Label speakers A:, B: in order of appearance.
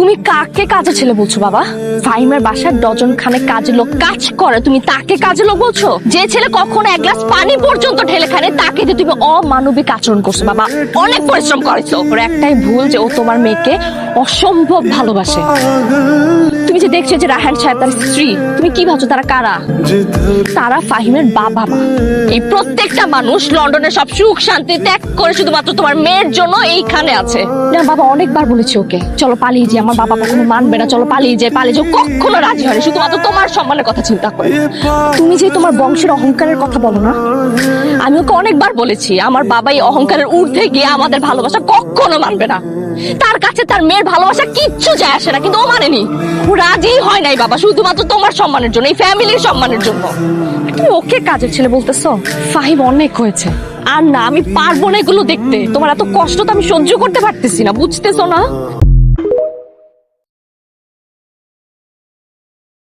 A: তুমি কাকে কাজে ছেলে বলছো বাবা? ফাহিমের বাসার ডজন খানে কাজের লোক কাজ করে, তুমি তাকে কাজে লোক বলছো? যে ছেলে কখনো এক গ্লাস পানি পর্যন্ত ঢেলে খায় না, তাকে দিয়ে তুমি অমানবিক আচরণ করছো বাবা। অনেক পরিশ্রম করেছো। ওর একটাই ভুল যে ও তোমার মেয়েকে অসম্ভব ভালোবাসে। তুমি যে দেখছো যে রায়হান সাহেব তার স্ত্রী, তুমি কি ভাবছো তারা কারা? তারা ফাহিমের বাবা মা। এই প্রত্যেকটা মানুষ লন্ডনের সব সুখ শান্তি ত্যাগ করে শুধুমাত্র তোমার মেয়ের জন্য এইখানে আছে। না বাবা, অনেকবার বলেছি ওকে চলো পালিয়ে যাই, আমার বাবা কখনো মানবে না, চলো পালিয়ে যাই পালিয়ে যাও, কখনো রাজি হয়নি, শুধুমাত্র তোমার সম্মানের কথা চিন্তা করে। তুমি যে তোমার বংশের অহংকারের কথা বলো না, আমি ওকে অনেকবার বলেছি আমার বাবা এই অহংকারের ঊর্ধ্বে গিয়ে আমাদের ভালোবাসা কখনো মানবে না। তার কাছে তার মেয়ের ভালোবাসা কিচ্ছু যায় আসে না, কিন্তু ও মানেনি, ও রাজি হয় নাই বাবা, শুধুমাত্র তোমার সম্মানের জন্য, এই ফ্যামিলির সম্মানের জন্য। তুমি ওকে কাজের ছেলে বলতেছো? ফাহিম অনেক হয়েছে, আর না আমি পারবো না এগুলো দেখতে। তোমার এত কষ্ট তো আমি সহ্য করতে পারতেছি না, বুঝতেছো না?